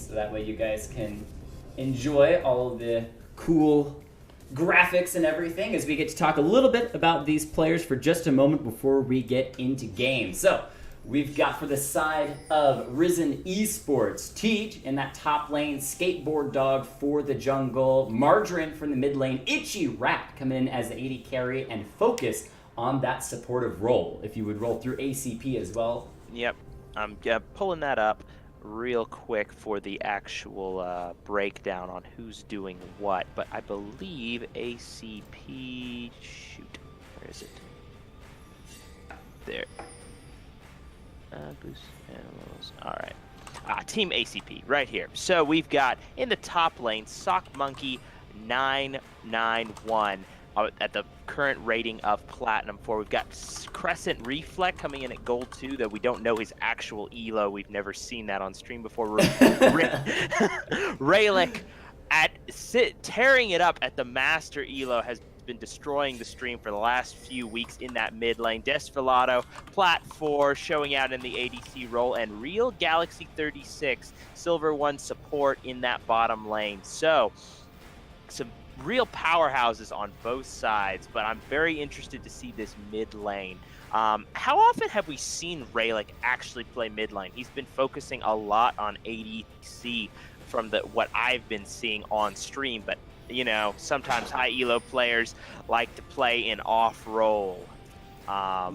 so that way you guys can enjoy all of the cool graphics and everything as we get to talk a little bit about these players for just a moment before we get into games. So we've got for the side of Risen Esports, Teach in that top lane, Skateboard Dog for the jungle, Margarine from the mid lane, Itchy Rat coming in as the AD carry, and Focus on that supportive role. If you would roll through ACP as well. Yep, I'm pulling that up real quick for the actual breakdown on who's doing what, but I believe ACP, shoot, where is it? There. Boost animals. All right. Team ACP right here. So we've got in the top lane Sock Monkey 991 at the current rating of Platinum 4. We've got Crescent Reflect coming in at Gold 2, though we don't know his actual elo. We've never seen that on stream before. Raylick tearing it up at the Master elo has been destroying the stream for the last few weeks in that mid lane. Desfilato, Plat 4 showing out in the ADC role, and Real Galaxy 36 Silver 1 support in that bottom lane. So some real powerhouses on both sides, but I'm very interested to see this mid lane. How often have we seen Raylick actually play mid lane? He's been focusing a lot on ADC from what I've been seeing on stream, but you know, sometimes high elo players like to play in off role. I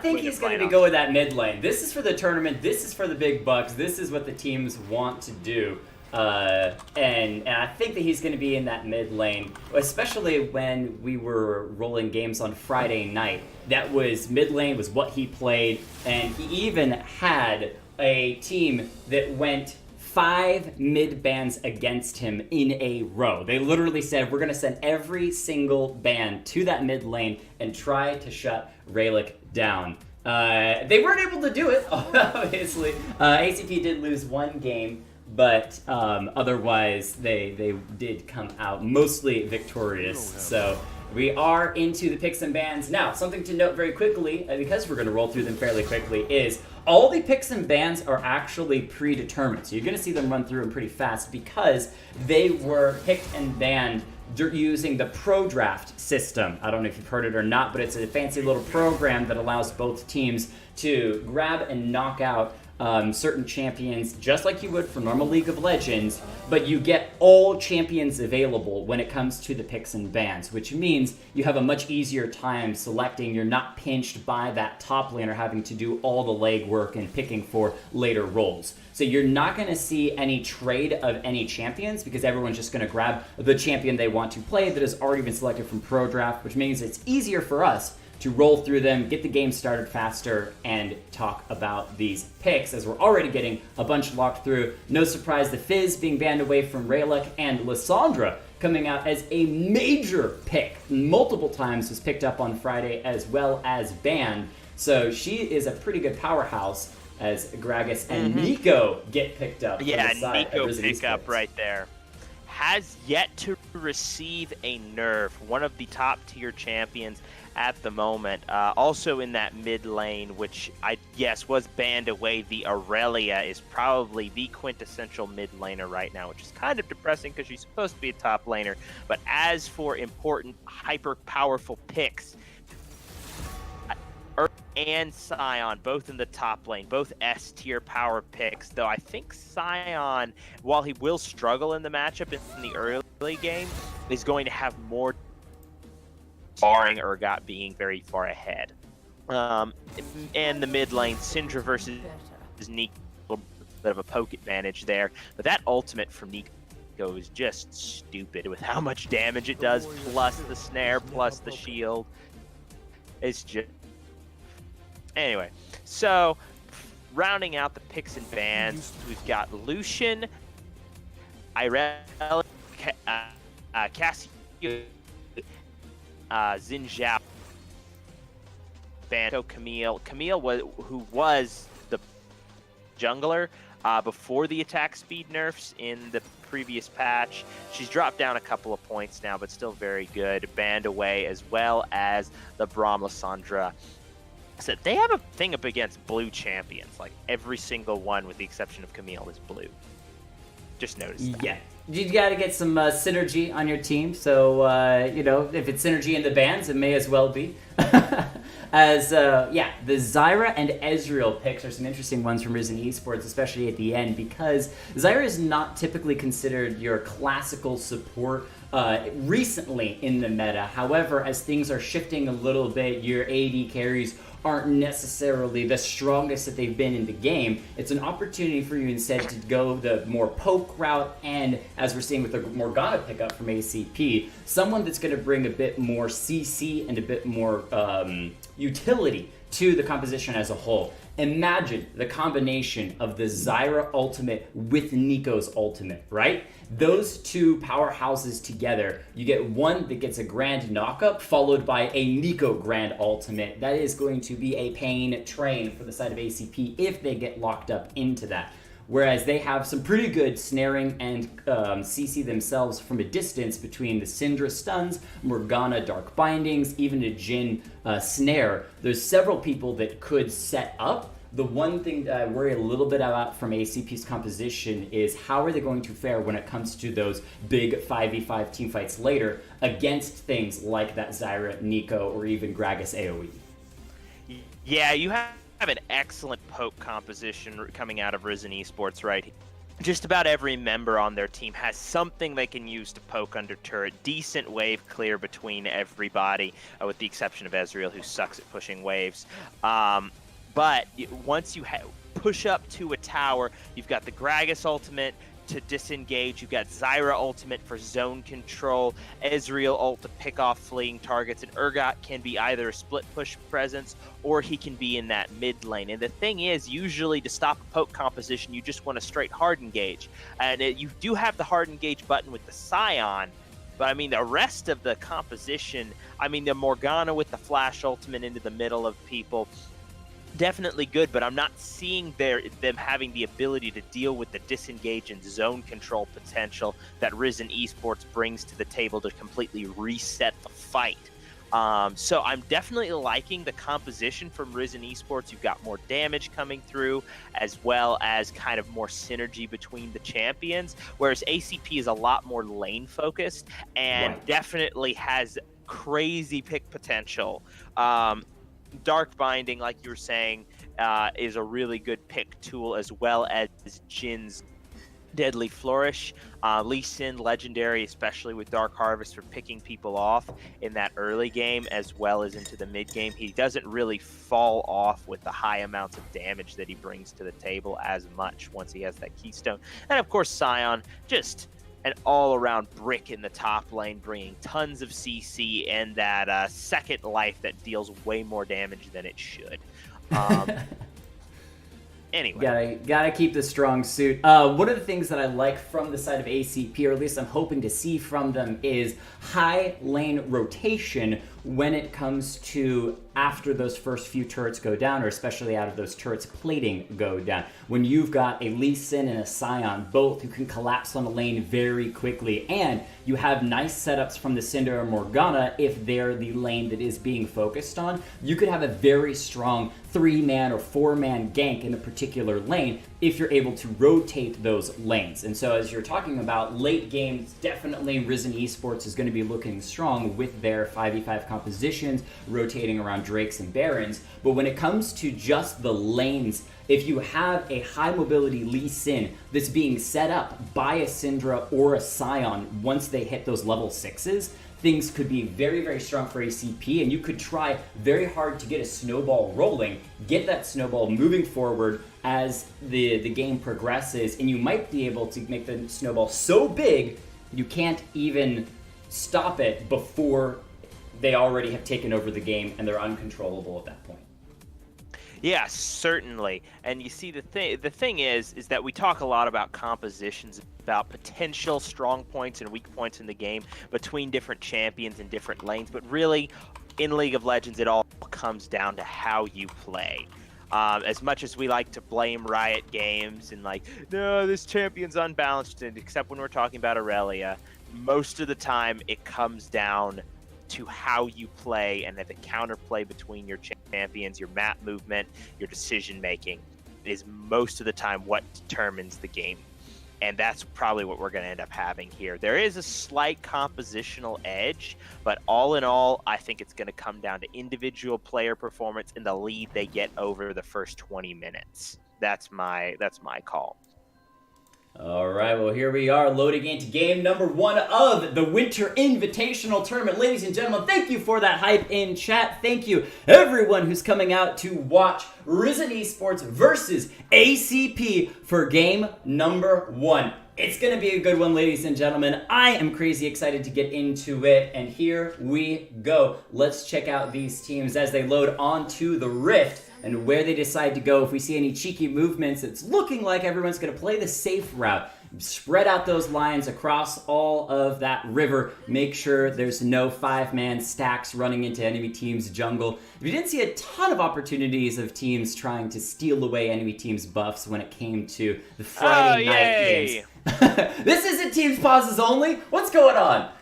think he's going to go with that mid lane. This is for the tournament. This is for the big bucks. This is what the teams want to do. And I think that he's going to be in that mid lane, especially when we were rolling games on Friday night. That was mid lane was what he played, and he even had a team that went 5 mid bans against him in a row. They literally said, we're going to send every single ban to that mid lane and try to shut Raylick down. They weren't able to do it, obviously. ACP did lose one game, but otherwise they did come out mostly victorious. So we are into the picks and bans. Now, something to note very quickly, because we're going to roll through them fairly quickly, is all the picks and bans are actually predetermined. So you're going to see them run through them pretty fast because they were picked and banned using the Pro Draft system. I don't know if you've heard it or not, but it's a fancy little program that allows both teams to grab and knock out certain champions just like you would for normal League of Legends, but you get all champions available when it comes to the picks and bans, which means you have a much easier time selecting. You're not pinched by that top laner having to do all the legwork and picking for later roles. So you're not going to see any trade of any champions because everyone's just going to grab the champion they want to play that has already been selected from Pro Draft, which means it's easier for us to roll through them, get the game started faster, and talk about these picks as we're already getting a bunch locked through. No surprise, the Fizz being banned away from Raylick, and Lissandra coming out as a major pick. Multiple times was picked up on Friday as well as banned. So she is a pretty good powerhouse as Gragas and Nico get picked up. Yeah, Nico pick up right there. Has yet to receive a nerf. One of the top tier champions at the moment. Also in that mid lane, which was banned away, the Aurelia is probably the quintessential mid laner right now, which is kind of depressing because she's supposed to be a top laner. But as for important, hyper powerful picks, Earth and Scion, both in the top lane, both S tier power picks, though I think Scion, while he will struggle in the matchup in the early game, is going to have more barring Urgot being very far ahead. And the mid lane, Syndra versus Nico, a little bit of a poke advantage there. But that ultimate from Nico is just stupid with how much damage it does, plus the snare, plus the shield. It's just... Anyway, so rounding out the picks and bans, we've got Lucian, Irel, Cassio, Xin Zhao, Banto, Camille, who was the jungler before the attack speed nerfs in the previous patch. She's dropped down a couple of points now, but still very good. Banned away, as well as the Braum Lissandra. So they have a thing up against blue champions. Like every single one, with the exception of Camille, is blue. Just noticed that. Yeah. You got to get some synergy on your team. So, if it's synergy in the bands, it may as well be. The Zyra and Ezreal picks are some interesting ones from Risen Esports, especially at the end, because Zyra is not typically considered your classical support recently in the meta. However, as things are shifting a little bit, your AD carries aren't necessarily the strongest that they've been in the game. It's an opportunity for you instead to go the more poke route, and as we're seeing with the Morgana pickup from ACP, someone that's going to bring a bit more CC and a bit more utility to the composition as a whole. Imagine the combination of the Zyra ultimate with Nico's ultimate, right? Those two powerhouses together, you get one that gets a grand knockup followed by a Nico grand ultimate. That is going to be a pain train for the side of ACP if they get locked up into that. Whereas they have some pretty good snaring and CC themselves from a distance between the Syndra stuns, Morgana dark bindings, even a Jhin snare. There's several people that could set up. The one thing that I worry a little bit about from ACP's composition is how are they going to fare when it comes to those big 5v5 teamfights later against things like that Zyra, Nico, or even Gragas AoE. Yeah, you have an excellent poke composition coming out of Risen Esports, right? Just about every member on their team has something they can use to poke under turret. Decent wave clear between everybody, with the exception of Ezreal, who sucks at pushing waves. But once you push up to a tower, you've got the Gragas ultimate to disengage, you've got Zyra ultimate for zone control, Ezreal ult to pick off fleeing targets, and Urgot can be either a split push presence or he can be in that mid lane. And the thing is, usually to stop a poke composition, you just want a straight hard engage. And you do have the hard engage button with the Scion, but I mean, the rest of the composition, I mean, the Morgana with the flash ultimate into the middle of people, definitely good, but I'm not seeing them having the ability to deal with the disengage and zone control potential that Risen Esports brings to the table to completely reset the fight. So I'm definitely liking the composition from Risen Esports. You've got more damage coming through, as well as kind of more synergy between the champions, whereas ACP is a lot more lane focused and definitely has crazy pick potential. Dark Binding, like you were saying, is a really good pick tool, as well as Jin's Deadly Flourish. Lee Sin, legendary, especially with Dark Harvest, for picking people off in that early game as well as into the mid game. He doesn't really fall off with the high amounts of damage that he brings to the table as much once he has that keystone. And of course, Scion, just an all-around brick in the top lane, bringing tons of CC and that second life that deals way more damage than it should. Anyway. Gotta keep the strong suit. One of the things that I like from the side of ACP, or at least I'm hoping to see from them, is high lane rotation when it comes to after those first few turrets go down, or especially out of those turrets plating go down. When you've got a Lee Sin and a Scion, both who can collapse on a lane very quickly, and you have nice setups from the Cinder or Morgana if they're the lane that is being focused on, you could have a very strong 3-man or 4-man gank in a particular lane if you're able to rotate those lanes. And so as you're talking about late games, definitely Risen Esports is going to be looking strong with their 5v5 compositions, rotating around Drakes and Barons. But when it comes to just the lanes, if you have a high mobility Lee Sin that's being set up by a Syndra or a Scion once they hit those level 6s, things could be very, very strong for ACP, and you could try very hard to get a snowball rolling, get that snowball moving forward as the game progresses, and you might be able to make the snowball so big you can't even stop it before they already have taken over the game and they're uncontrollable at that point. Yeah, certainly. And you see, the thing is that we talk a lot about compositions, about potential strong points and weak points in the game between different champions and different lanes, but really, in League of Legends, it all comes down to how you play. As much as we like to blame Riot Games and like, no, this champion's unbalanced, and except when we're talking about Aurelia, most of the time it comes down to how you play, and that the counterplay between your champions, your map movement, your decision making is most of the time what determines the game. and that's probably what we're going to end up having here. There is a slight compositional edge, but all in all, I think it's going to come down to individual player performance and the lead they get over the first 20 minutes. That's my call. All right, well, here we are loading into game number 1 of the Winter Invitational Tournament. Ladies and gentlemen, thank you for that hype in chat. Thank you, everyone who's coming out to watch Risen Esports versus ACP for game number 1. It's going to be a good one, ladies and gentlemen. I am crazy excited to get into it, and here we go. Let's check out these teams as they load onto the Rift and where they decide to go. If we see any cheeky movements, it's looking like everyone's going to play the safe route. Spread out those lines across all of that river. Make sure there's no 5-man stacks running into enemy teams' jungle. We didn't see a ton of opportunities of teams trying to steal away enemy teams' buffs when it came to the Friday night games. This isn't teams pauses only. What's going on?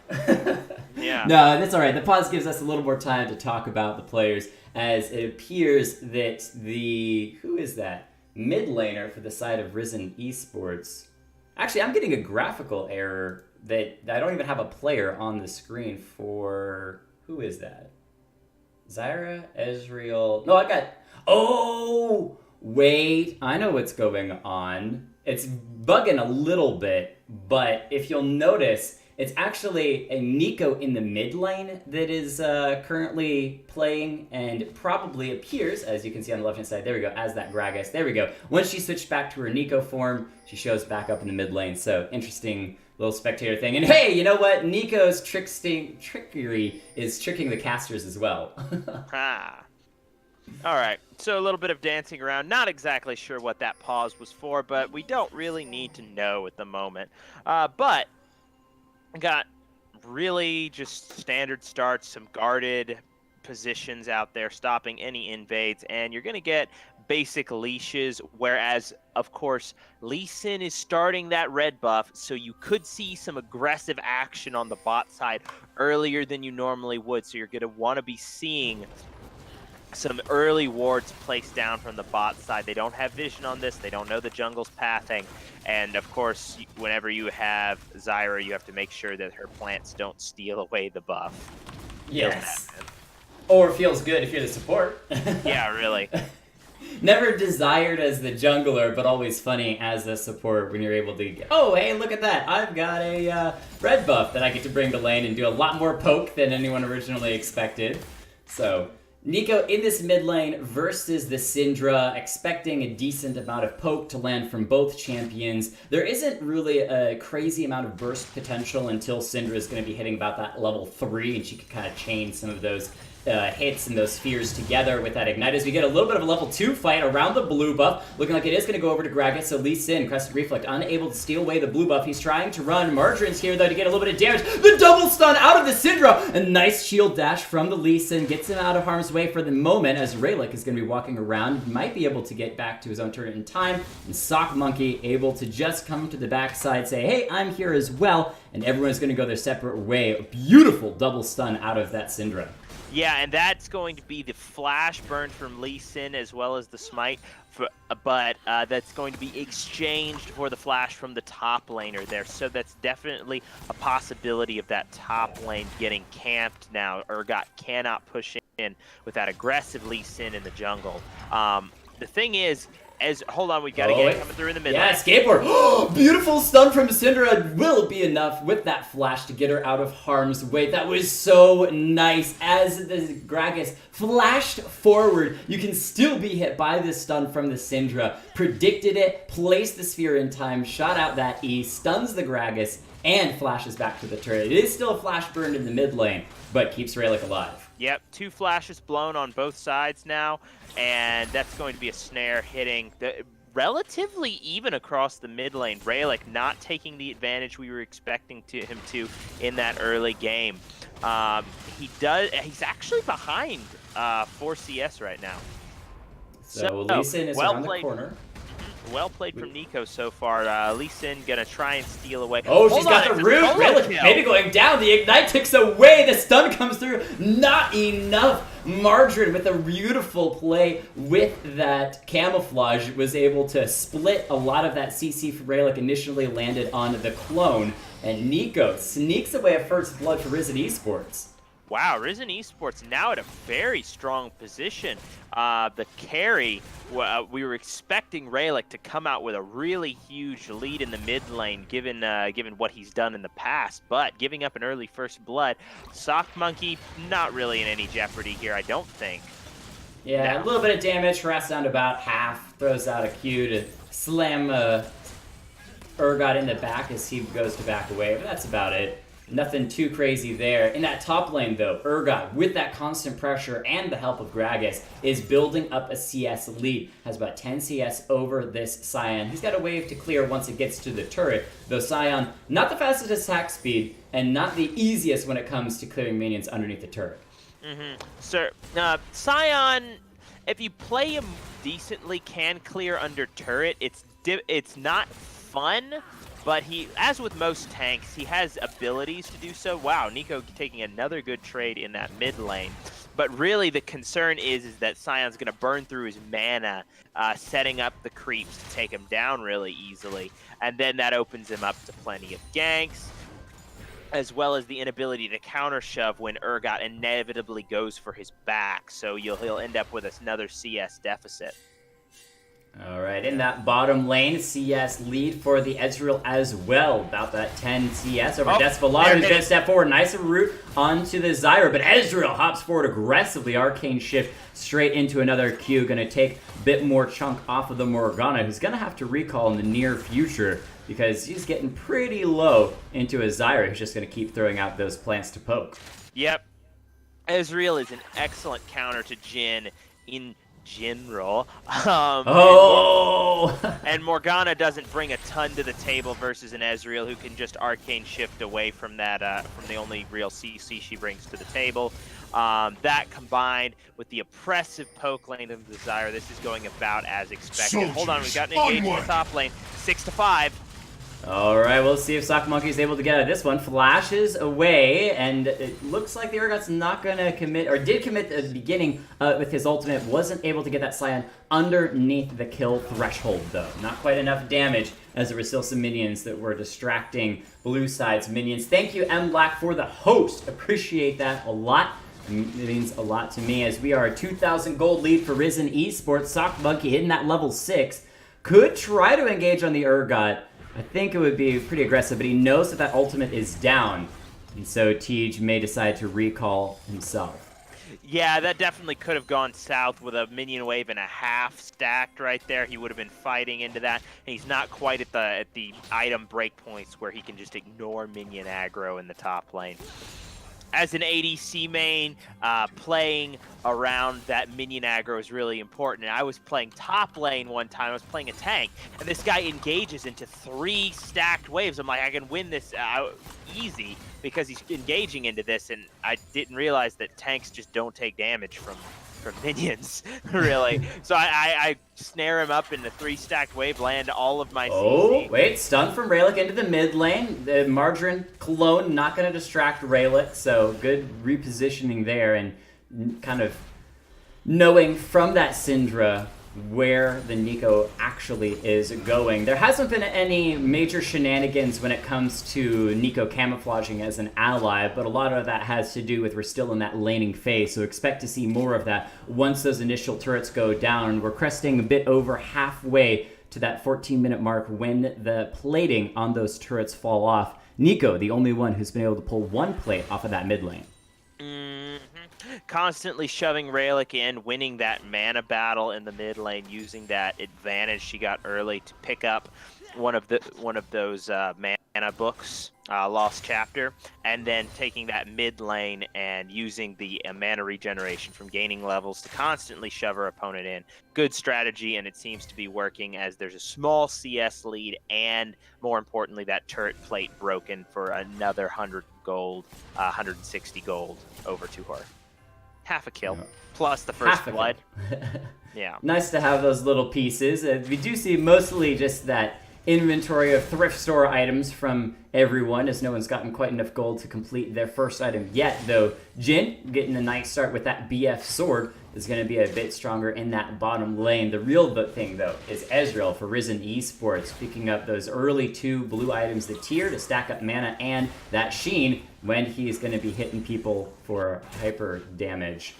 Yeah. No, that's all right. The pause gives us a little more time to talk about the players, as it appears that who is that? Mid laner for the side of Risen Esports. Actually, I'm getting a graphical error that I don't even have a player on the screen for, who is that? Zyra, Ezreal. No, I got, oh, wait, I know what's going on. It's bugging a little bit, but if you'll notice, it's actually a Nico in the mid lane that is currently playing and probably appears, as you can see on the left-hand side, there we go, as that Gragas. There we go. Once she switched back to her Nico form, she shows back up in the mid lane. So interesting little spectator thing. And hey, you know what? Nico's trickery is tricking the casters as well. All right, so a little bit of dancing around. Not exactly sure what that pause was for, but we don't really need to know at the moment. But got really just standard starts, some guarded positions out there, stopping any invades, and you're going to get basic leashes, whereas, of course, Lee Sin is starting that red buff, so you could see some aggressive action on the bot side earlier than you normally would, so you're going to want to be seeing some early wards placed down from the bot side. They don't have vision on this. They don't know the jungle's pathing. And of course, whenever you have Zyra, you have to make sure that her plants don't steal away the buff. Yes. Or feels good if you're the support. Yeah, really. Never desired as the jungler, but always funny as a support when you're able to get, oh, hey, look at that. I've got a red buff that I get to bring to lane and do a lot more poke than anyone originally expected. So Nico in this mid lane versus the Syndra, expecting a decent amount of poke to land from both champions. There isn't really a crazy amount of burst potential until Syndra is going to be hitting about that level 3, and she can kind of chain some of those hits and those spheres together with that ignite, as we get a little bit of a level 2 fight around the blue buff, looking like it is going to go over to Gragas. So Lee Sin, Crescent Reflect, unable to steal away the blue buff. He's trying to run Margarine's here, though, to get a little bit of damage. The double stun out of the Syndra! A nice shield dash from the Lee Sin gets him out of harm's way for the moment, as Rayleigh is going to be walking around. He might be able to get back to his own turret in time, and Sock Monkey able to just come to the backside, say, hey, I'm here as well, and everyone's going to go their separate way. A beautiful double stun out of that Syndra. Yeah, and that's going to be the flash burn from Lee Sin as well as the smite, but that's going to be exchanged for the flash from the top laner there. So that's definitely a possibility of that top lane getting camped now, or cannot push in with that aggressive Lee Sin in the jungle. The thing is, hold on, we've got to get it coming through in the middle. Yeah, skateboard. Beautiful stun from Syndra will be enough with that flash to get her out of harm's way. That was so nice. As the Gragas flashed forward, you can still be hit by this stun from the Syndra. Predicted it, placed the sphere in time, shot out that E, stuns the Gragas, and flashes back to the turret. It is still a flash burn in the mid lane, but keeps Rayleigh alive. Yep, 2 flashes blown on both sides now, and that's going to be a snare hitting the relatively even across the mid lane. Rayleigh not taking the advantage we were expecting him to in that early game. He's actually behind 4 CS right now. So Lee Sin is around the corner. Well played from Nico so far. Lee Sin gonna try and steal away. Oh, Hold she's on, got the it's a root. solo Really? kill. Maybe going down. The Ignite takes away. The stun comes through. Not enough. Margarine with a beautiful play with that camouflage was able to split a lot of that CC for Relic. Initially landed on the clone. And Nico sneaks away a first blood for Risen Esports. Wow, Risen Esports now at a very strong position. The carry, we were expecting Relic to come out with a really huge lead in the mid lane, given what he's done in the past. But giving up an early first blood, Sock Monkey not really in any jeopardy here, I don't think. Yeah, No. a little bit of damage, harassed down to about half, throws out a Q to slam Urgot in the back as he goes to back away, but that's about it. Nothing too crazy there. In that top lane, though, Urgot, with that constant pressure and the help of Gragas, is building up a CS lead. Has about 10 CS over this Sion. He's got a wave to clear once it gets to the turret, though Sion, not the fastest attack speed, and not the easiest when it comes to clearing minions underneath the turret. Sir, Sion, if you play him decently, can clear under turret. It's not fun, but he, as with most tanks, he has abilities to do so. Wow, Nico taking another good trade in that mid lane. But really the concern is that Sion's going to burn through his mana, setting up the creeps to take him down really easily. And then that opens him up to plenty of ganks, as well as the inability to counter shove when Urgot inevitably goes for his back. So he'll end up with another CS deficit. All right, in that bottom lane, CS lead for the Ezreal as well. About that 10 CS over Desperado, who's going to step forward. Nice route onto the Zyra, but Ezreal hops forward aggressively. Arcane Shift straight into another Q. Going to take a bit more chunk off of the Morgana, who's going to have to recall in the near future because he's getting pretty low into a Zyra who's just going to keep throwing out those plants to poke. Yep. Ezreal is an excellent counter to Jhin in general. And Morgana doesn't bring a ton to the table versus an Ezreal who can just arcane shift away from that, from the only real CC she brings to the table. That combined with the oppressive poke lane of the Zyra, this is going about as expected. Hold on, we've got an engage in the top lane, 6-5. All right, we'll see if Sock Monkey is able to get out of this one. Flashes away, and it looks like the Urgot's not going to commit, or did commit at the beginning with his ultimate. Wasn't able to get that Sion underneath the kill threshold, though. Not quite enough damage, as there were still some minions that were distracting blue side's minions. Thank you, M Black, for the host. Appreciate that a lot. It means a lot to me, as we are a 2,000 gold lead for Risen Esports. Sock Monkey hitting that level 6. Could try to engage on the Urgot. I think it would be pretty aggressive, but he knows that that ultimate is down, and so Tej may decide to recall himself. Yeah, that definitely could have gone south with a minion wave and a half stacked right there. He would have been fighting into that, and he's not quite at the item breakpoints where he can just ignore minion aggro in the top lane. As an ADC main, playing around that minion aggro is really important. And I was playing top lane one time, I was playing a tank, and this guy engages into 3 stacked waves. I'm like, I can win this easy because he's engaging into this, and I didn't realize that tanks just don't take damage from minions, really. So I snare him up in the 3 stacked wave, land all of my CC. Oh, wait, stun from Relic into the mid lane. The Margarine clone not going to distract Relic, so good repositioning there, and kind of knowing from that Syndra where the Nico actually is going. There hasn't been any major shenanigans when it comes to Nico camouflaging as an ally, but a lot of that has to do with we're still in that laning phase, so expect to see more of that once those initial turrets go down. We're cresting a bit over halfway to that 14-minute mark when the plating on those turrets fall off. Nico, the only one who's been able to pull 1 plate off of that mid lane. Constantly shoving Relic in, winning that mana battle in the mid lane, using that advantage she got early to pick up one of those mana books, Lost Chapter, and then taking that mid lane and using the mana regeneration from gaining levels to constantly shove her opponent in. Good strategy, and it seems to be working as there's a small CS lead, and more importantly, that turret plate broken for another 100 gold, 160 gold over to her. half a kill, Yeah. plus the first Half a blood. kill. Yeah. Nice to have those little pieces. We do see mostly just that inventory of thrift store items from everyone, as no one's gotten quite enough gold to complete their first item yet, though Jin getting a nice start with that BF sword is going to be a bit stronger in that bottom lane. The real thing, though, is Ezreal for Risen Esports, picking up those early 2 blue items, the tier to stack up mana and that sheen when he's going to be hitting people for hyper damage.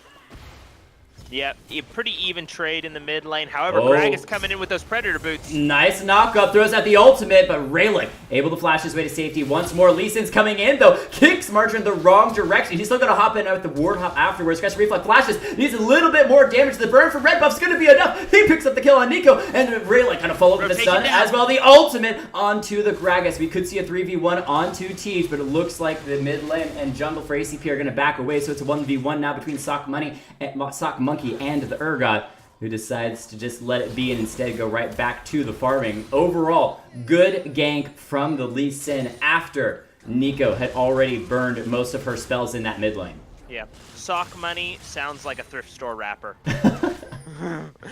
Yep, a pretty even trade in the mid lane. However, Gragas coming in with those Predator boots. Nice knock-up, throws out the ultimate, but Rayleigh able to flash his way to safety once more. Lee Sin's coming in, though, kicks Margin in the wrong direction. He's still going to hop in with the ward hop afterwards. Aggressive reflex flashes, needs a little bit more damage. The burn from Red Buff's going to be enough. He picks up the kill on Nico, and Rayleigh kind of followed with the stun as well. The ultimate onto the Gragas. We could see a 3v1 onto Tej, but it looks like the mid lane and jungle for ACP are going to back away, so it's a 1v1 now between Sock Monkey and the Urgot, who decides to just let it be and instead go right back to the farming. Overall, good gank from the Lee Sin after Nico had already burned most of her spells in that mid lane. Yeah. Sock Money sounds like a thrift store rapper.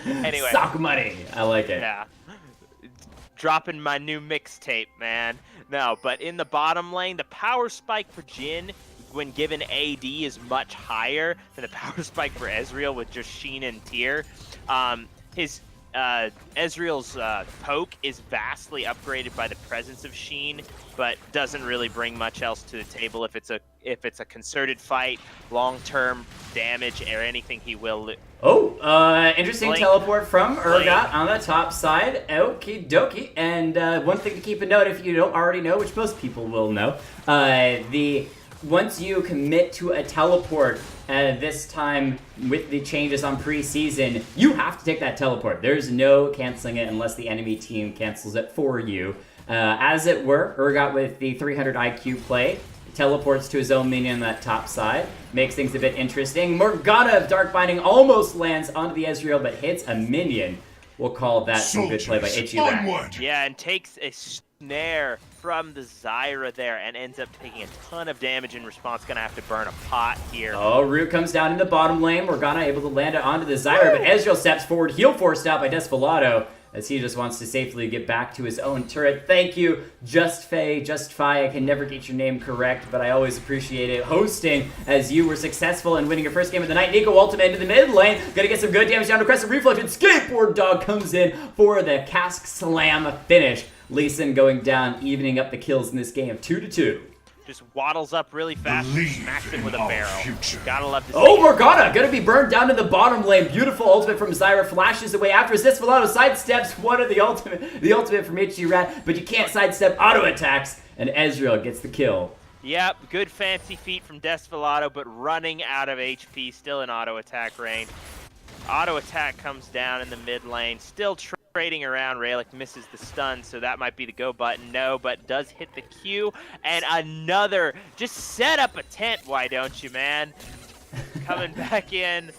Anyway. Sock Money. I like it. Yeah. Dropping my new mixtape, man. No, but in the bottom lane, the power spike for Jin when given AD is much higher than the power spike for Ezreal with just Sheen and Tyr. Ezreal's poke is vastly upgraded by the presence of Sheen, but doesn't really bring much else to the table. If it's a concerted fight, long-term damage or anything, he will. Interesting teleport from Urgot on the top side. Okie dokie. And one thing to keep a note, if you don't already know, which most people will know, once you commit to a teleport, this time with the changes on preseason, you have to take that teleport. There's no canceling it unless the enemy team cancels it for you. As it were, Urgot with the 300 IQ play teleports to his own minion on that top side. Makes things a bit interesting. Morgana of Dark Binding almost lands onto the Ezreal, but hits a minion. We'll call that some good play by Ichiran. Yeah, and takes a snare from the Zyra there and ends up taking a ton of damage in response. Gonna have to burn a pot here. Oh, Root comes down in the bottom lane. Morgana able to land it onto the Zyra, but Ezreal steps forward, heal forced out by Desperado, as he just wants to safely get back to his own turret. Thank you, Just Fi. I can never get your name correct, but I always appreciate it. Hosting, as you were successful in winning your first game of the night. Nico ultimate into the mid lane. Gonna get some good damage down to Crescent Reflection. Skateboard Dog comes in for the cask slam finish. Lee Sin going down, evening up the kills in this game, 2-2. Just waddles up really fast and smacks it with a barrel. Gotta love to see it. Morgana gonna be burned down to the bottom lane. Beautiful ultimate from Zyra, flashes away after his Desperado sidesteps one of the ultimate from Ichiran, but you can't sidestep auto attacks, and Ezreal gets the kill. Yep, good fancy feat from Desperado, but running out of HP, still in auto attack range. Auto attack comes down in the mid lane, still trading around. Rayleigh misses the stun, so that might be the go button. No, but does hit the Q, and another. Just set up a tent, why don't you, man? Coming back in,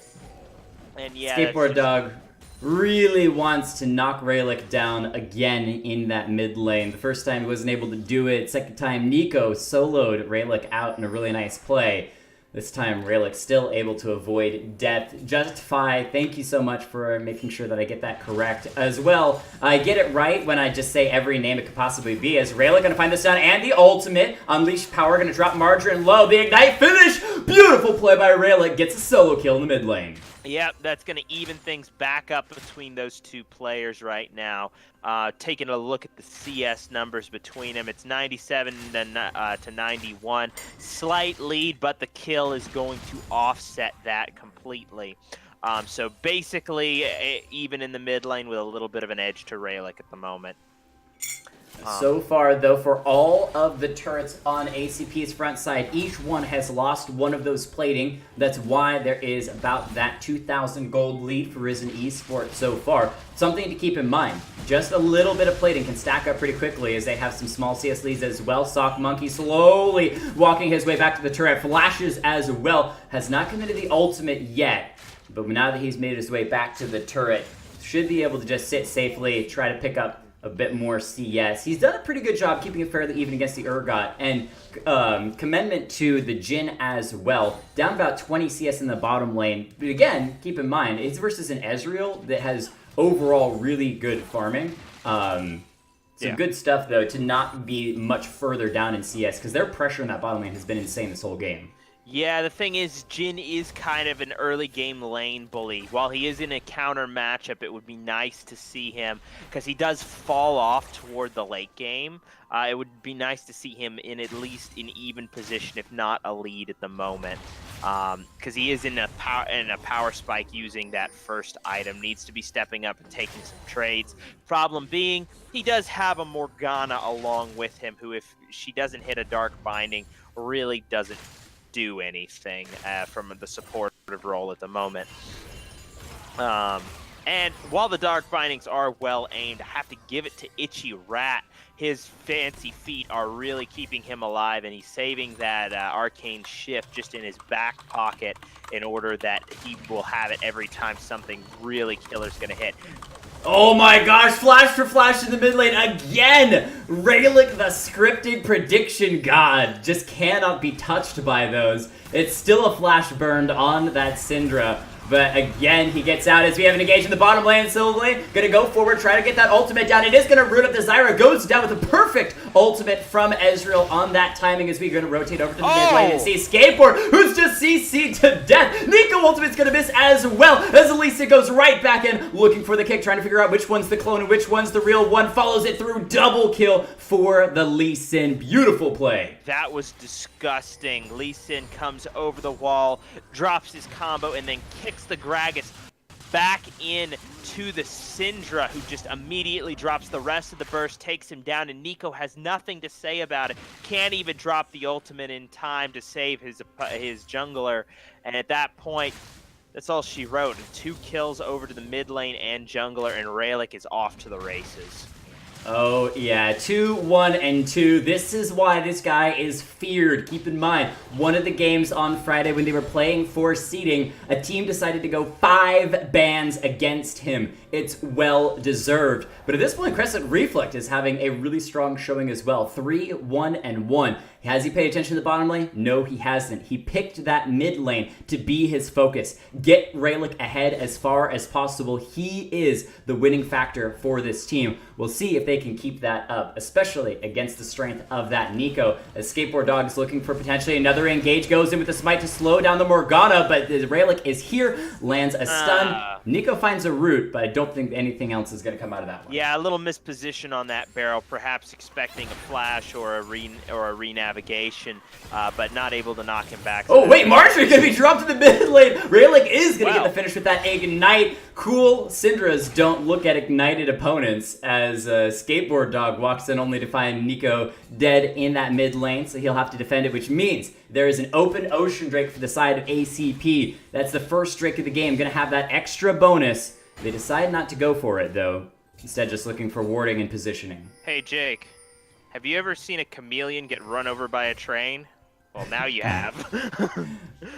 and yeah. Skateboard Dog really wants to knock Rayleigh down again in that mid lane. The first time he wasn't able to do it. Second time, Nico soloed Rayleigh out in a really nice play. This time, Rayleigh still able to avoid death. Justify, thank you so much for making sure that I get that correct as well. I get it right when I just say every name it could possibly be, as Rayleigh gonna find this down, and the ultimate. Unleash Power gonna drop Margarine low. The Ignite finish! Beautiful play by Rayleigh, gets a solo kill in the mid lane. Yep, that's going to even things back up between those two players right now. Taking a look at the CS numbers between them, it's 97 to 91. Slight lead, but the kill is going to offset that completely. So basically, even in the mid lane with a little bit of an edge to Rayleigh at the moment. So far, though, for all of the turrets on ACP's front side, each one has lost one of those plating. That's why there is about that 2,000 gold lead for Risen Esports so far. Something to keep in mind, just a little bit of plating can stack up pretty quickly as they have some small CS leads as well. Sock Monkey slowly walking his way back to the turret. Flashes as well. Has not committed the ultimate yet, but now that he's made his way back to the turret, should be able to just sit safely, try to pick up a bit more CS. He's done a pretty good job keeping it fairly even against the Urgot, and commendment to the Jhin as well. Down about 20 CS in the bottom lane. But again, keep in mind, it's versus an Ezreal that has overall really good farming. Some good stuff, though, to not be much further down in CS, because their pressure in that bottom lane has been insane this whole game. Yeah, the thing is, Jhin is kind of an early game lane bully. While he is in a counter matchup, it would be nice to see him, because he does fall off toward the late game. It would be nice to see him in at least an even position, if not a lead at the moment. Because he is in a power spike using that first item. Needs to be stepping up and taking some trades. Problem being, he does have a Morgana along with him, who, if she doesn't hit a Dark Binding, really doesn't do anything from the supportive role at the moment. And while the Dark Bindings are well aimed, I have to give it to Itchy Rat. His fancy feet are really keeping him alive, and he's saving that Arcane Shift just in his back pocket in order that he will have it every time something really killer's going to hit. Oh my gosh, flash for flash in the mid lane again! Raylick, the scripted prediction god, just cannot be touched by those. It's still a flash burned on that Syndra. But again, he gets out as we have an engage in the bottom lane. Silverlane gonna go forward, try to get that ultimate down. It is gonna root up the Zyra. Goes down with a perfect ultimate from Ezreal on that timing as we're gonna rotate over to the mid lane and see Skateboard, who's just CC'd to death. Nico ultimate's gonna miss as well as Elisa goes right back in, looking for the kick, trying to figure out which one's the clone and which one's the real one. Follows it through, double kill for the Lee Sin. Beautiful play. That was disgusting. Lee Sin comes over the wall, drops his combo, and then kicks the Gragas back in to the Syndra, who just immediately drops the rest of the burst, takes him down, and Nico has nothing to say about it. Can't even drop the ultimate in time to save his jungler, and at that point, that's all she wrote. And 2 kills over to the mid lane and jungler, and Raylick is off to the races. Oh yeah, 2, 1, and 2. This is why this guy is feared. Keep in mind, one of the games on Friday when they were playing for seeding, a team decided to go 5 bans against him. It's well deserved. But at this point, Crescent Reflect is having a really strong showing as well. 3, 1, and 1. Has he paid attention to the bottom lane? No, he hasn't. He picked that mid lane to be his focus. Get Raylick ahead as far as possible. He is the winning factor for this team. We'll see if they can keep that up, especially against the strength of that Nico. As Skateboard Dog is looking for potentially another engage, goes in with the smite to slow down the Morgana, but the Raylick is here, lands a stun. Nico finds a root, but I don't think anything else is going to come out of that one. Yeah, a little misposition on that barrel, perhaps expecting a flash or a renavigation, but not able to knock him back. Oh wait, Marjorie going to be dropped to the mid lane. Raylick is going to get the finish with that Ignite. Cool Syndras don't look at ignited opponents, as Skateboard Dog walks in only to find Nico dead in that mid lane, so he'll have to defend it, which means there is an open Ocean Drake for the side of ACP. That's the first Drake of the game, going to have that extra bonus. They decide not to go for it, though. Instead, just looking for warding and positioning. Hey, Jake. Have you ever seen a chameleon get run over by a train? Well, now you have.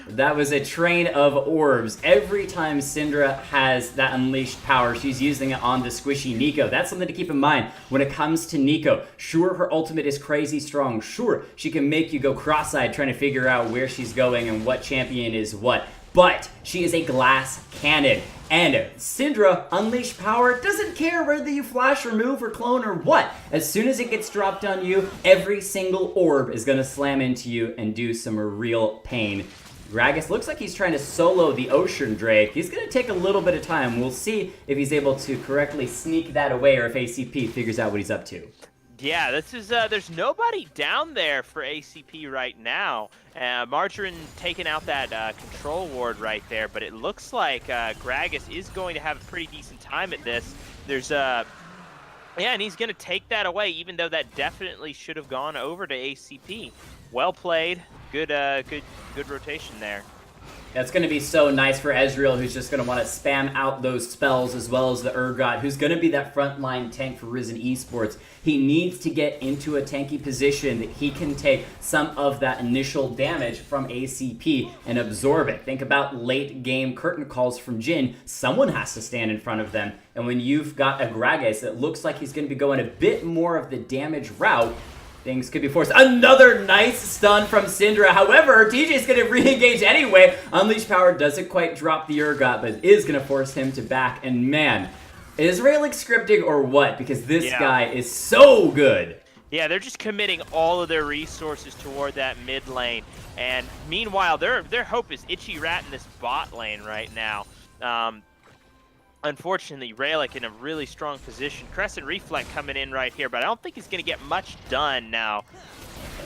That was a train of orbs. Every time Syndra has that unleashed power, she's using it on the squishy Nico. That's something to keep in mind when it comes to Nico. Sure, her ultimate is crazy strong. Sure, she can make you go cross-eyed trying to figure out where she's going and what champion is what. But she is a glass cannon. And Syndra, unleashed power, doesn't care whether you flash or move or clone or what. As soon as it gets dropped on you, every single orb is going to slam into you and do some real pain. Gragas looks like he's trying to solo the Ocean Drake. He's going to take a little bit of time. We'll see if he's able to correctly sneak that away or if ACP figures out what he's up to. Yeah, this is there's nobody down there for ACP right now. Margarine taking out that control ward right there, but it looks like Gragas is going to have a pretty decent time at this. There's yeah, and he's going to take that away, even though that definitely should have gone over to ACP. Well played, good rotation there. That's going to be so nice for Ezreal, who's just going to want to spam out those spells, as well as the Urgot, who's going to be that frontline tank for Risen Esports. He needs to get into a tanky position that he can take some of that initial damage from ACP and absorb it. Think about late game curtain calls from Jhin. Someone has to stand in front of them. And when you've got a Gragas that looks like he's going to be going a bit more of the damage route, things could be forced. Another nice stun from Syndra. However, TJ's going to re-engage anyway. Unleash Power doesn't quite drop the Urgot, but is going to force him to back. And man, is Rayleigh scripting or what? Because this guy is so good. Yeah, they're just committing all of their resources toward that mid lane. And meanwhile, their hope is Itchy Rat in this bot lane right now. Unfortunately, Rayleigh in a really strong position. Crescent Reflect coming in right here, but I don't think he's going to get much done now.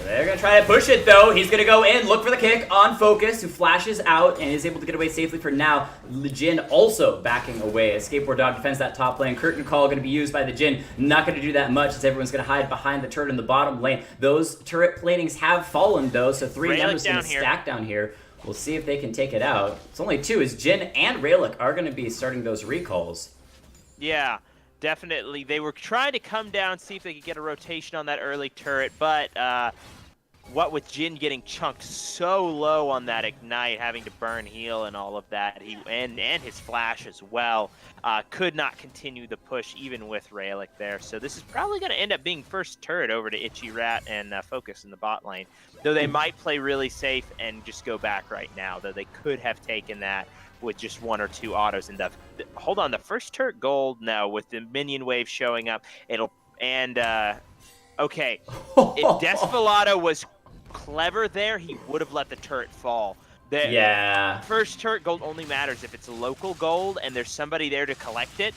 They're going to try to push it, though. He's going to go in, look for the kick on Focus, who flashes out and is able to get away safely for now. Jhin also backing away. A Skateboard Dog defends that top lane. Curtain Call going to be used by the Jhin. Not going to do that much, as everyone's going to hide behind the turret in the bottom lane. Those turret platings have fallen, though, so 3 members going to stack down here. We'll see if they can take it out. It's only 2, as Jhin and Rayleigh are going to be starting those recalls. Yeah, definitely. They were trying to come down, see if they could get a rotation on that early turret, but what with Jhin getting chunked so low on that Ignite, having to burn heal and all of that, and his flash as well, could not continue the push even with Rayleigh there. So this is probably going to end up being first turret over to Itchy Rat and Focus in the bot lane. Though they might play really safe and just go back right now, though they could have taken that with just 1 or 2 autos. And hold on, the first turret gold now with the minion wave showing up. Okay, if Desvelado was clever there, he would have let the turret fall. The first turret gold only matters if it's local gold and there's somebody there to collect it.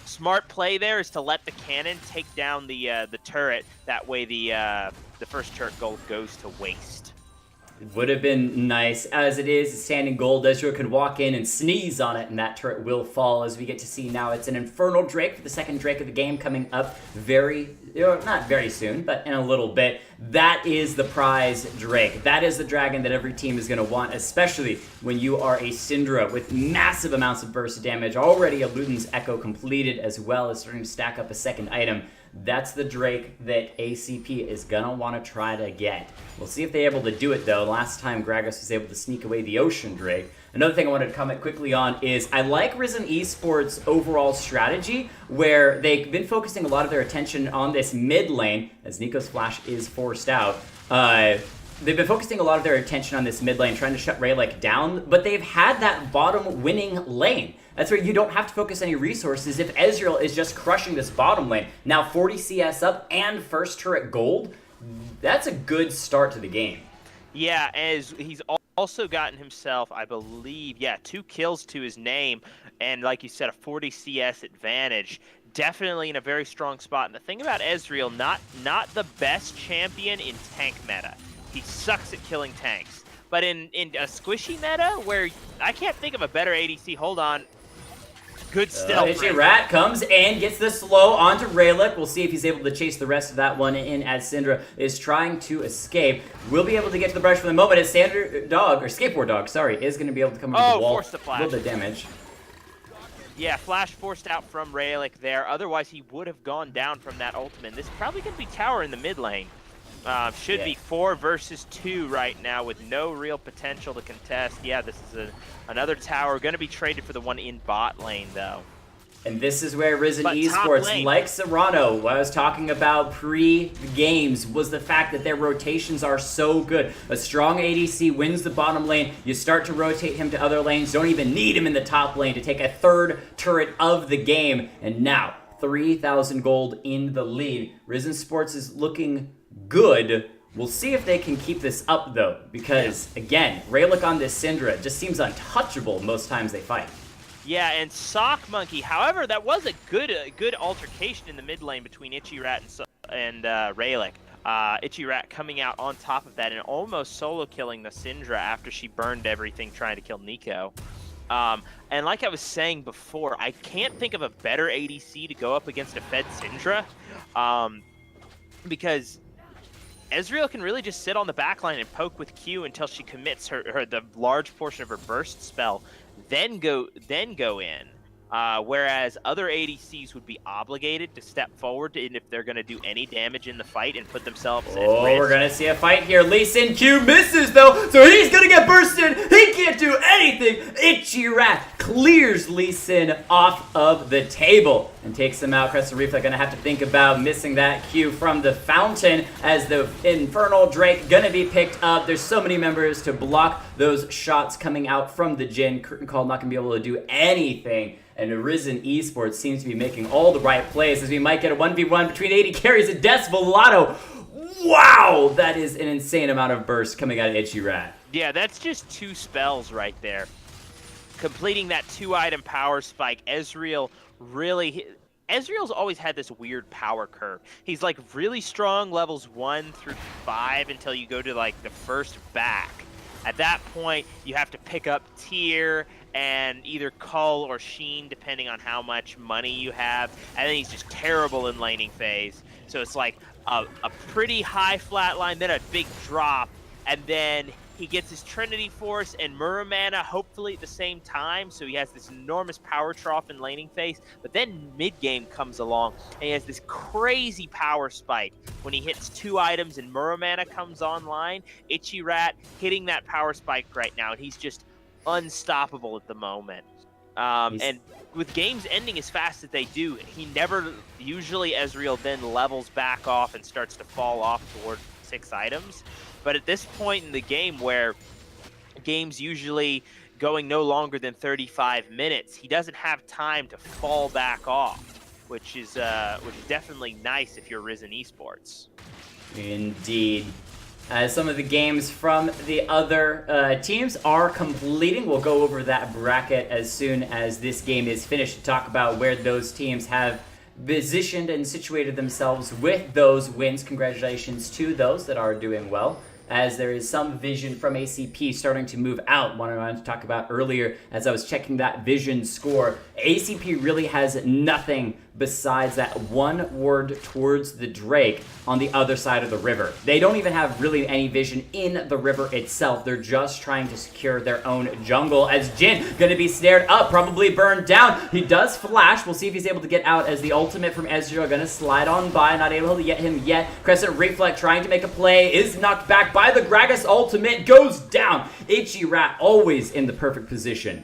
Smart play there is to let the cannon take down the turret. That way the first turret gold goes to waste. It would have been nice. As it is, standing gold, Ezreal can walk in and sneeze on it, and that turret will fall. As we get to see now, it's an Infernal Drake for the second Drake of the game coming up not very soon, but in a little bit. That is the prize Drake. That is the dragon that every team is going to want, especially when you are a Syndra with massive amounts of burst damage. Already a Luden's Echo completed, as well as starting to stack up a second item. That's the Drake that ACP is going to want to try to get. We'll see if they're able to do it, though. Last time, Gragas was able to sneak away the Ocean Drake. Another thing I wanted to comment quickly on is I like Risen Esports' overall strategy, where they've been focusing a lot of their attention on this mid lane, as Nico's flash is forced out. They've been focusing a lot of their attention on this mid lane, trying to shut Rayleigh down, but they've had that bottom winning lane. That's where you don't have to focus any resources if Ezreal is just crushing this bottom lane. Now 40 CS up and first turret gold, that's a good start to the game. Yeah, as he's also gotten himself, I believe, 2 kills to his name, and like you said, a 40 CS advantage. Definitely in a very strong spot. And the thing about Ezreal, not the best champion in tank meta. He sucks at killing tanks. But in a squishy meta, where I can't think of a better ADC, hold on. Good stealth. Itchy Rat comes and gets the slow onto Rayleigh. We'll see if he's able to chase the rest of that one in as Syndra is trying to escape. We'll be able to get to the brush for the moment as Skateboard Dog, is going to be able to come over the wall. Force the flash. A little bit of damage. Yeah, flash forced out from Rayleigh there. Otherwise, he would have gone down from that ultimate. This is probably going to be tower in the mid lane. Should be 4 versus 2 right now with no real potential to contest. Yeah, this is another tower. Going to be traded for the one in bot lane, though. And this is where Risen Esports, like Serrano, what I was talking about pre-games, was the fact that their rotations are so good. A strong ADC wins the bottom lane. You start to rotate him to other lanes. Don't even need him in the top lane to take a third turret of the game. And now, 3,000 gold in the lead. Risen Sports is looking good. We'll see if they can keep this up, though, because, again, Rayleigh on this Syndra just seems untouchable most times they fight. Yeah, and Sock Monkey, however, that was a good altercation in the mid lane between Itchy Rat and Rayleigh. Itchy Rat coming out on top of that and almost solo killing the Syndra after she burned everything trying to kill Nico. And like I was saying before, I can't think of a better ADC to go up against a fed Syndra, because Ezreal can really just sit on the backline and poke with Q until she commits the large portion of her burst spell, then go in. Whereas other ADCs would be obligated to step forward if they're going to do any damage in the fight and put themselves at risk. We're going to see a fight here. Lee Sin Q misses, though, so he's going to get bursted. He can't do anything. Itchy Rat clears Lee Sin off of the table and takes him out. Crescent Reflex going to have to think about missing that Q from the fountain as the Infernal Drake going to be picked up. There's so many members to block those shots coming out from the Jhin. Curtain Call not going to be able to do anything. And Arisen Esports seems to be making all the right plays as we might get a 1v1 between 80 carries and Desvelato. Wow, that is an insane amount of burst coming out of Itchy Rat. Yeah, that's just 2 spells right there. Completing that 2-item power spike, Ezreal's always had this weird power curve. He's like really strong levels 1 through 5 until you go to like the first back. At that point, you have to pick up tier and either Cull or Sheen, depending on how much money you have. And then he's just terrible in laning phase. So it's like a pretty high flat line, then a big drop, and then he gets his Trinity Force and Muramana hopefully at the same time, so he has this enormous power trough in laning phase. But then mid-game comes along, and he has this crazy power spike when he hits 2 items and Muramana comes online. Itchy Rat hitting that power spike right now, and he's just unstoppable at the moment. And with games ending as fast as they do, usually Ezreal then levels back off and starts to fall off toward 6 items. But at this point in the game, where games usually going no longer than 35 minutes, he doesn't have time to fall back off, which is definitely nice if you're Risen Esports. Indeed. As some of the games from the other teams are completing, we'll go over that bracket as soon as this game is finished to talk about where those teams have positioned and situated themselves with those wins. Congratulations to those that are doing well, as there is some vision from ACP starting to move out. One I wanted to talk about earlier as I was checking that vision score. ACP really has nothing besides that one ward towards the Drake on the other side of the river. They don't even have really any vision in the river itself. They're just trying to secure their own jungle, as Jhin gonna be snared up, probably burned down. He does flash. We'll see if he's able to get out as the ultimate from Ezreal gonna slide on by. Not able to get him yet. Crescent Reflect trying to make a play, is knocked back by the Gragas ultimate, goes down. Itchy Rat always in the perfect position.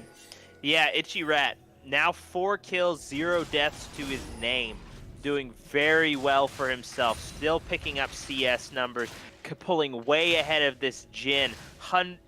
Yeah, Itchy Rat. Now 4 kills, 0 deaths to his name. Doing very well for himself. Still picking up CS numbers. Pulling way ahead of this Jhin.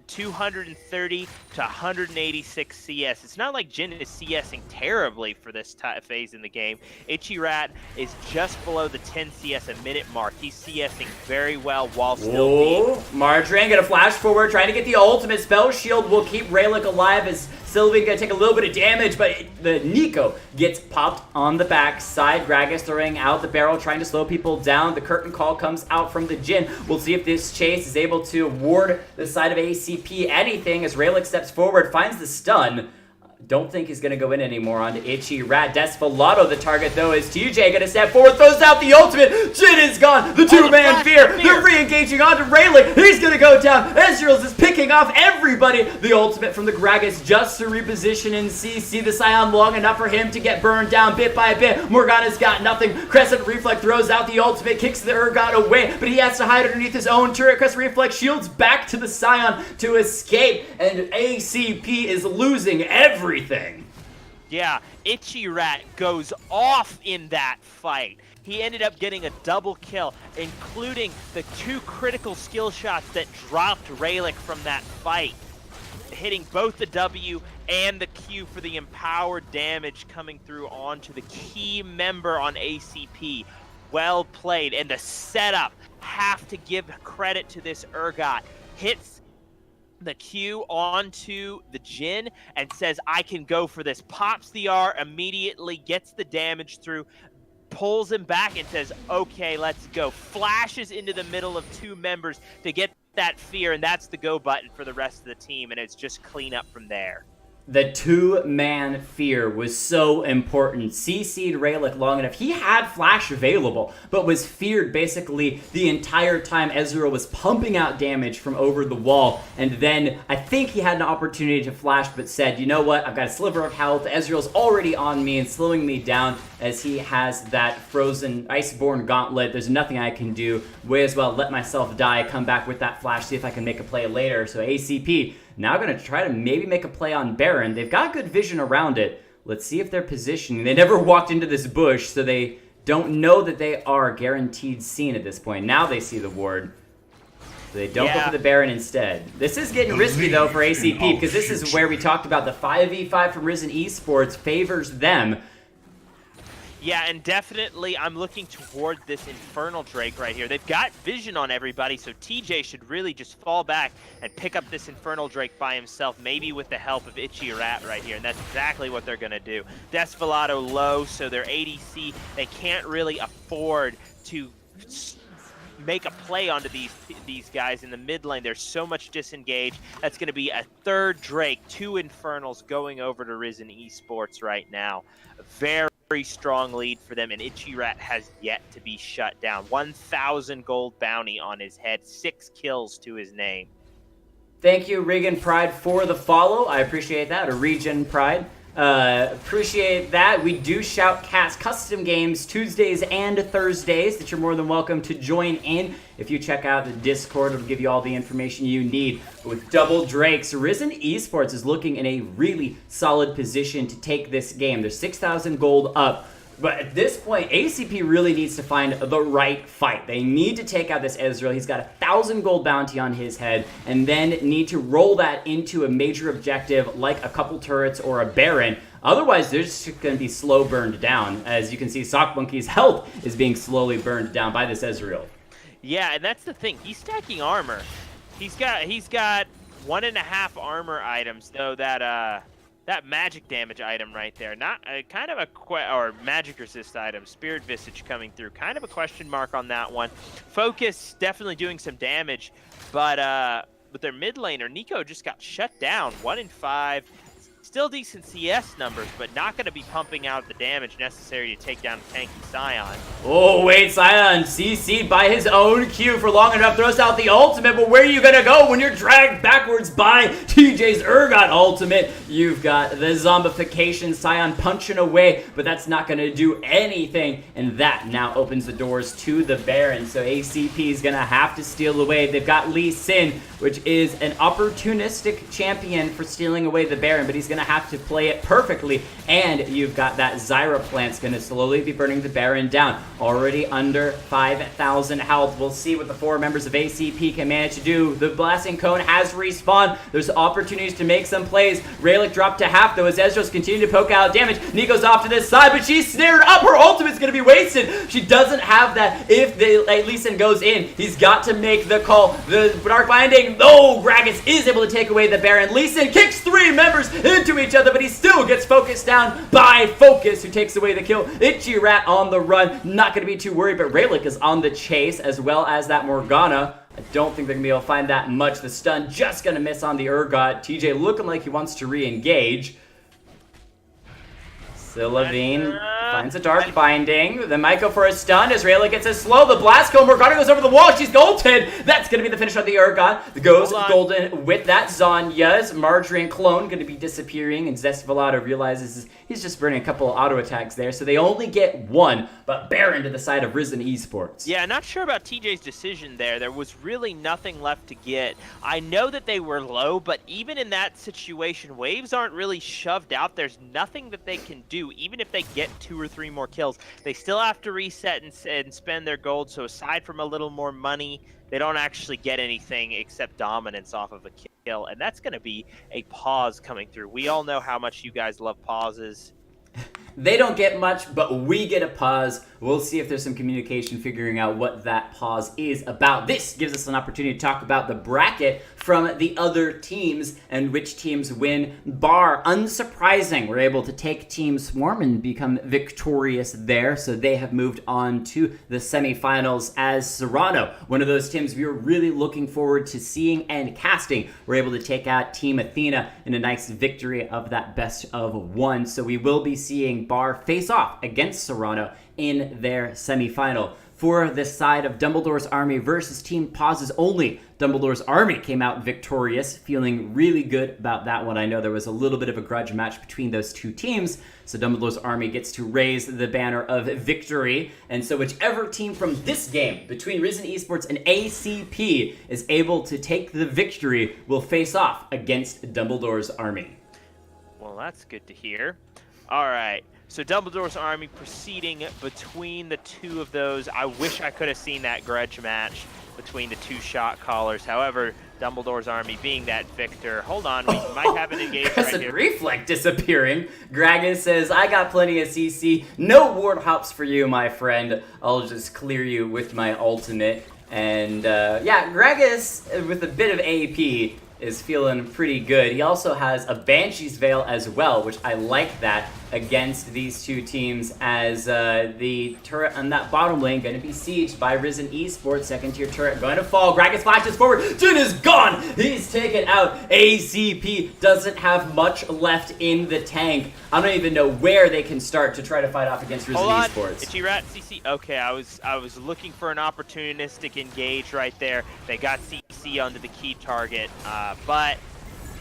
230 to 186 CS. It's not like Jhin is CSing terribly for this phase in the game. Itchy Rat is just below the 10 CS a minute mark. He's CSing very well while still deep. Margarine gonna flash forward, trying to get the ultimate. Spell Shield will keep Rayleigh alive as Sylvie gonna take a little bit of damage, but the Nico gets popped on the back side. Gragas throwing out the barrel, trying to slow people down. The curtain call comes out from the Jhin. We'll see if this chase is able to ward the side of ACP anything as Rayleigh steps forward, finds the stun. Don't think he's going to go in anymore onto Itchy Rat. Desvelato the target, though, is TJ going to step forward, throws out the ultimate. Jhin is gone. The two-man fear. They're re-engaging onto Rayleigh. He's going to go down. Ezreal's is picking off everybody. The ultimate from the Gragas just to reposition and see the Scion long enough for him to get burned down bit by bit. Morgana's got nothing. Crescent Reflect throws out the ultimate, kicks the Urgot away, but he has to hide underneath his own turret. Crescent Reflect shields back to the Scion to escape, and ACP is losing everything. Yeah, Itchy Rat goes off in that fight. He ended up getting a double kill, including the 2 critical skill shots that dropped Rayleigh from that fight, hitting both the W and the Q for the empowered damage coming through onto the key member on ACP. Well played, and the setup, have to give credit to this Urgot. Hits the Q onto the Jhin and says, I can go for this. Pops the R, immediately gets the damage through, pulls him back and says, okay, let's go. Flashes into the middle of 2 members to get that fear, and that's the go button for the rest of the team, and it's just clean up from there. the two-man fear was so important. CC'd Raylick long enough. He had flash available, but was feared basically the entire time Ezreal was pumping out damage from over the wall. And then I think he had an opportunity to flash, but said, you know what, I've got a sliver of health. Ezreal's already on me and slowing me down as he has that frozen Iceborne gauntlet. There's nothing I can do. Way as well let myself die, come back with that flash, see if I can make a play later. So ACP now going to try to maybe make a play on Baron. They've got good vision around it. Let's see if they're positioning. They never walked into this bush, so they don't know that they are guaranteed seen at this point. Now they see the ward. So they don't go for the Baron instead. This is getting risky, though, for ACP, because this is where we talked about the 5v5 from Risen Esports favors them. Yeah, and definitely I'm looking toward this Infernal Drake right here. They've got vision on everybody, so TJ should really just fall back and pick up this Infernal Drake by himself, maybe with the help of Itchy Rat right here, and that's exactly what they're going to do. Desvelado low, so their ADC, they can't really afford to make a play onto these guys in the mid lane. There's so much disengage. That's going to be a third Drake, 2 Infernals going over to Risen Esports right now. Very strong lead for them, and Itchy Rat has yet to be shut down. 1,000 gold bounty on his head, 6 kills to his name. Thank you, Regan Pride, for the follow. I appreciate that. Or Regen Pride. Appreciate that. We do shout cast custom games Tuesdays and Thursdays that you're more than welcome to join in. If you check out the Discord, it'll give you all the information you need. With double Drakes, Risen Esports is looking in a really solid position to take this game. They're 6,000 gold up. But at this point, ACP really needs to find the right fight. They need to take out this Ezreal. He's got 1,000 gold bounty on his head, and then need to roll that into a major objective like a couple turrets or a Baron. Otherwise, they're just going to be slow burned down. As you can see, Sock Monkey's health is being slowly burned down by this Ezreal. Yeah, and that's the thing. He's stacking armor. He's got 1.5 armor items, though, that magic damage item right there, not kind of or magic resist item, Spirit Visage coming through, kind of a question mark on that one. Focus definitely doing some damage, but with their mid laner, Nico just got shut down. 1 in 5, still decent CS numbers, but not going to be pumping out the damage necessary to take down a tanky Sion. Oh, wait, Sion CC'd by his own Q for long enough, throws out the ultimate, but where are you going to go when you're dragged backwards by TJ's Urgot ultimate? You've got the zombification, Sion punching away, but that's not going to do anything, and that now opens the doors to the Baron, so ACP is going to have to steal away. They've got Lee Sin, which is an opportunistic champion for stealing away the Baron, but he's going to have to play it perfectly, and you've got that Zyra plant's going to slowly be burning the Baron down. Already under 5,000 health. We'll see what the 4 members of ACP can manage to do. The Blasting Cone has respawned. There's opportunities to make some plays. Raylick dropped to half, though, as Ezreal's continue to poke out damage. Nico's off to this side, but she's snared up. Her ultimate's going to be wasted. She doesn't have that. If Lee Sin goes in, he's got to make the call. The Dark Binding, no, Gragas is able to take away the Baron. Lee Sin kicks 3 members into each other, but he still gets focused down by Focus, who takes away the kill. Itchy Rat on the run. Not going to be too worried, but Raylick is on the chase, as well as that Morgana. I don't think they're going to be able to find that much. The stun just going to miss on the Urgot. TJ looking like he wants to re-engage. Sylvain finds a Dark Binding. They might go for a stun as Rayleigh gets a slow. The Blast Cone, Morgana goes over the wall. She's golden. That's going to be the finish of the Urgot. Goes golden with that Zonya's. Marjorie and Clone going to be disappearing, and Zestvelato realizes he's just burning a couple of auto attacks there, so they only get 1, but Baron to the side of Risen Esports. Yeah, not sure about TJ's decision there. There was really nothing left to get. I know that they were low, but even in that situation, waves aren't really shoved out. There's nothing that they can do. Even if they get 2 or 3 more kills, they still have to reset and spend their gold. So aside from a little more money, they don't actually get anything except dominance off of a kill. And that's going to be a pause coming through. We all know how much you guys love pauses. They don't get much, but we get a pause. We'll see if there's some communication figuring out what that pause is about. This gives us an opportunity to talk about the bracket from the other teams and which teams win. Bar, unsurprising, we're able to take Team Swarm and become victorious there, so they have moved on to the semifinals as Serrano, one of those teams we were really looking forward to seeing and casting. We're able to take out Team Athena in a nice victory of that best of one, so we will be seeing Bar face off against Serrano in their semifinal. For the side of Dumbledore's Army versus Team Pauses Only, Dumbledore's Army came out victorious, feeling really good about that one. I know there was a little bit of a grudge match between those two teams, so Dumbledore's Army gets to raise the banner of victory, and so whichever team from this game between Risen Esports and ACP is able to take the victory will face off against Dumbledore's Army. Well, that's good to hear. All right. So Dumbledore's Army proceeding between the two of those. I wish I could have seen that grudge match between the two shot callers. However, Dumbledore's Army being that victor. Hold on, we might have an engagement right here. Reflect disappearing. Gragas says, I got plenty of CC. No ward hops for you, my friend. I'll just clear you with my ultimate. And yeah, Gragas with a bit of AP is feeling pretty good. He also has a Banshee's Veil as well, which I like that against these two teams, as the turret on that bottom lane going to be sieged by Risen Esports. Second tier turret going to fall. Gragas flashes forward. Jin is gone. He's taken out. ACP doesn't have much left in the tank. I don't even know where they can start to try to fight off against Risen Esports. Ichirat, CC. Okay, I was looking for an opportunistic engage right there. They got CC onto the key target, but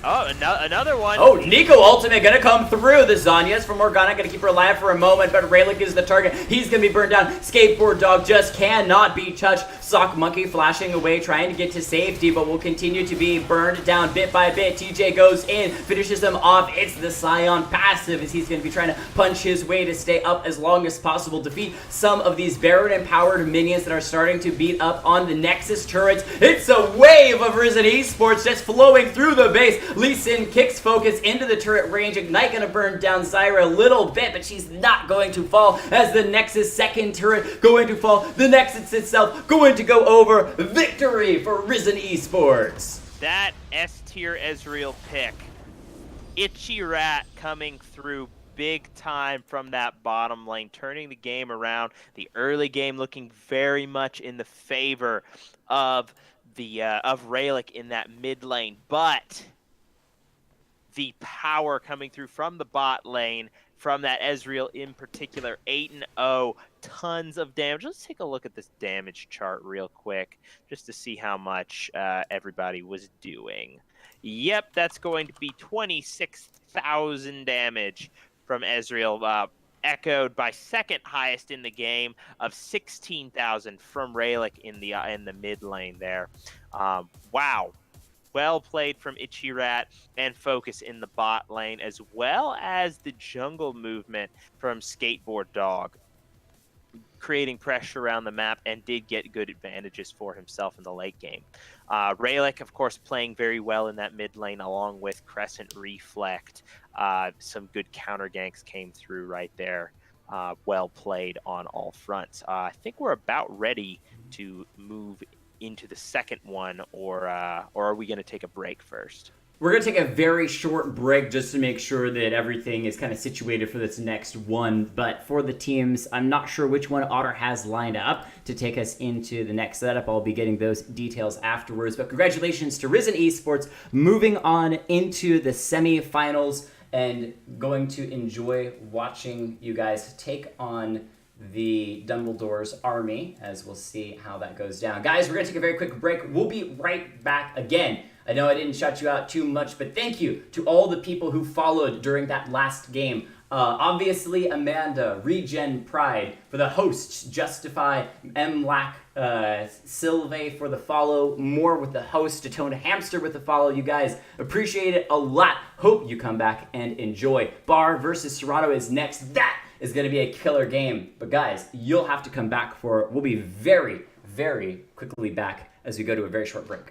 oh, another one. Oh, Nico ultimate gonna come through. The Zanyas from Morgana gonna keep her alive for a moment, but Raylick is the target. He's gonna be burned down. Skateboard Dog just cannot be touched. Sock Monkey flashing away, trying to get to safety, but will continue to be burned down bit by bit. TJ goes in, finishes them off. It's the Scion passive as he's gonna be trying to punch his way to stay up as long as possible. Defeat some of these Baron-empowered minions that are starting to beat up on the Nexus turrets. It's a wave of Risen Esports just flowing through the base. Lee Sin kicks focus into the turret range. Ignite gonna burn down Zyra a little bit, but she's not going to fall as the Nexus second turret going to fall. The Nexus itself going to go over. Victory for Risen Esports. That S-tier Ezreal pick. Ichirat coming through big time from that bottom lane, turning the game around. The early game looking very much in the favor of Raylick in that mid lane, but the power coming through from the bot lane, from that Ezreal in particular, 8-0, tons of damage. Let's take a look at this damage chart real quick, just to see how much everybody was doing. Yep, that's going to be 26,000 damage from Ezreal, echoed by second highest in the game of 16,000 from Raylick in the mid lane there. Wow. Well played from Ichirat and focus in the bot lane, as well as the jungle movement from Skateboard Dog, creating pressure around the map and did get good advantages for himself in the late game. Raylick, of course, playing very well in that mid lane along with Crescent Reflect. Some good counter ganks came through right there. Well played on all fronts. I think we're about ready to move into the second one, or are we going to take a break first? We're going to take a very short break just to make sure that everything is kind of situated for this next one. But for the teams, I'm not sure which one Otter has lined up to take us into the next setup. I'll be getting those details afterwards. But congratulations to Risen Esports moving on into the semifinals and going to enjoy watching you guys take on the Dumbledore's Army, as we'll see how that goes down. Guys, we're going to take a very quick break. We'll be right back again. I know I didn't shut you out too much, but thank you to all the people who followed during that last game. Obviously, Amanda, Regen Pride for the hosts, Justify, MLAC, Sylve for the follow, More with the host, Detona Hamster with the follow. You guys appreciate it a lot. Hope you come back and enjoy. Bar versus Serrano is next. That is going to be a killer game. But guys, you'll have to come back for it. We'll be very, very quickly back as we go to a very short break.